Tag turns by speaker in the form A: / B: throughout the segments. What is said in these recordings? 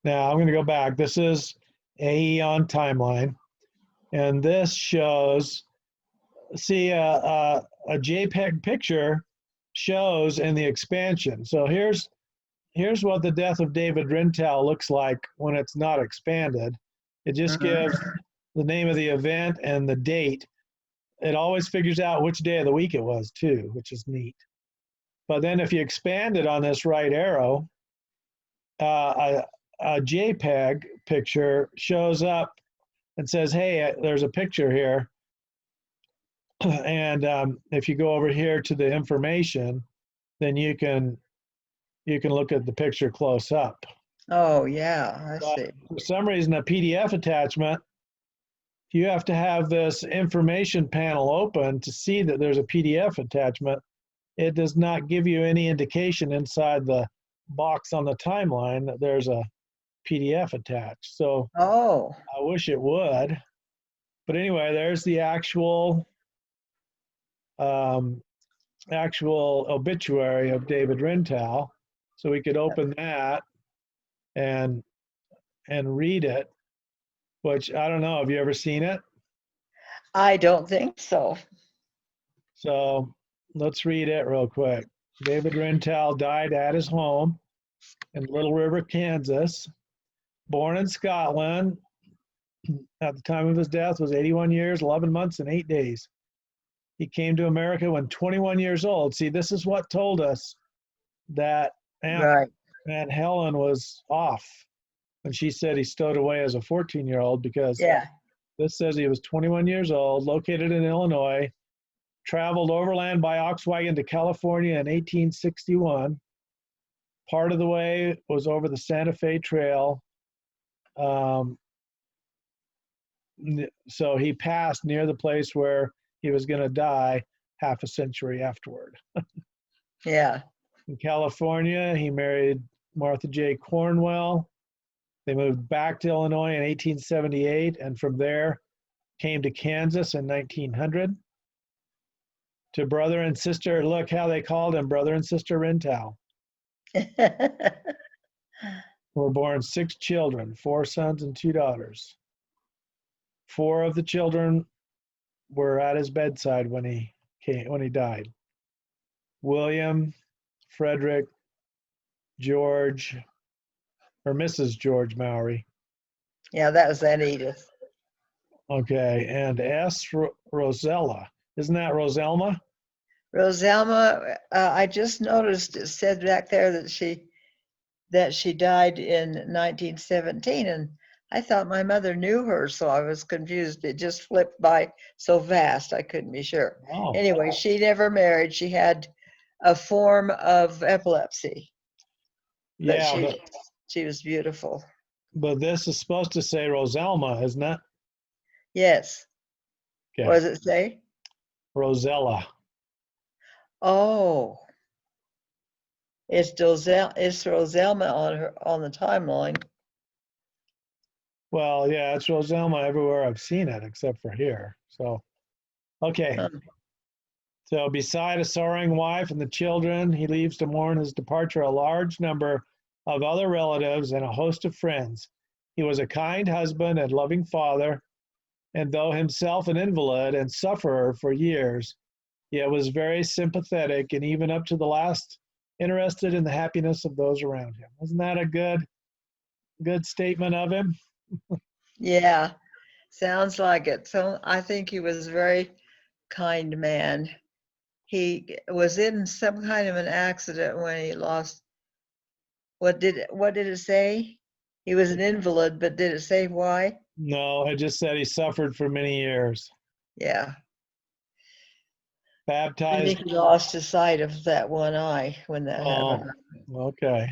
A: Now I'm going to go back. This is Aeon timeline, and this shows. See, a JPEG picture shows in the expansion. So here's what the death of David Rintoul looks like when it's not expanded. It just gives the name of the event and the date. It always figures out which day of the week it was too, which is neat. But then if you expand it on this right arrow, a JPEG picture shows up and says, hey, there's a picture here. And if you go over here to the information, then you can look at the picture close up.
B: Oh, yeah, I
A: But
B: see.
A: for some reason, a PDF attachment, you have to have this information panel open to see that there's a PDF attachment. It does not give you any indication inside the box on the timeline that there's a PDF attached. So I wish it would. But anyway, there's the actual obituary of David Rintoul. So we could open that and read it, which I don't know. Have you ever seen it?
B: I don't think so.
A: So let's read it real quick. David Rintoul died at his home in Little River, Kansas. Born in Scotland, at the time of his death was 81 years, 11 months, and 8 days. He came to America when 21 years old. See, this is what told us that Aunt Helen was off when she said he stowed away as a 14-year-old, because this says he was 21 years old, located in Illinois, traveled overland by ox wagon to California in 1861. Part of the way was over the Santa Fe Trail. So he passed near the place where he was going to die half a century afterward.
B: Yeah.
A: In California, he married Martha J. Cornwell. They moved back to Illinois in 1878, and from there came to Kansas in 1900. To brother and sister, look how they called him, brother and sister Rintoul. Were born 6 children, 4 sons and 2 daughters. 4 of the children were at his bedside when he died. William, Frederick, George, or Mrs. George Mowry.
B: Yeah, that was Aunt Edith.
A: Okay, and S. Rosella. Isn't that Roselma?
B: Roselma, I just noticed it said back there that she died in 1917, and I thought my mother knew her, so I was confused. It just flipped by so fast, I couldn't be sure.
A: Oh.
B: Anyway, she never married. She had a form of epilepsy. But
A: Yeah,
B: she was beautiful.
A: But this is supposed to say Roselma, isn't it?
B: Yes.
A: Okay.
B: What does it say?
A: Rosella.
B: Oh. It's Roselma on the timeline.
A: Well, yeah, it's Roselma everywhere I've seen it, except for here. So, okay. So beside a sorrowing wife and the children, he leaves to mourn his departure a large number of other relatives and a host of friends. He was a kind husband and loving father, and though himself an invalid and sufferer for years, yet was very sympathetic and even up to the last interested in the happiness of those around him. Isn't that a good statement of him?
B: Yeah, sounds like it. So I think he was a very kind man. He was in some kind of an accident when he lost. What did it say? He was an invalid, but did it say why?
A: No, it just said he suffered for many years.
B: Yeah.
A: Baptized.
B: I think he lost his sight of that one eye when that happened.
A: Okay.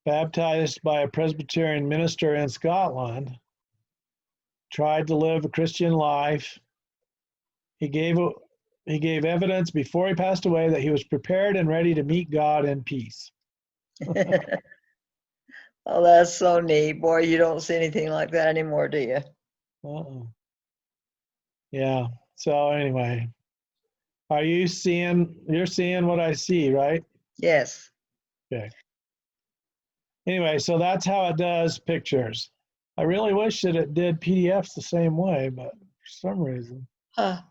A: Baptized by a Presbyterian minister in Scotland, tried to live a Christian life. He gave evidence before he passed away that he was prepared and ready to meet God in peace.
B: Oh, that's so neat. Boy, you don't see anything like that anymore, do you?
A: Yeah. So anyway, you're seeing what I see, right?
B: Yes.
A: Okay. Anyway, so that's how it does pictures. I really wish that it did PDFs the same way, but for some reason.
B: Huh.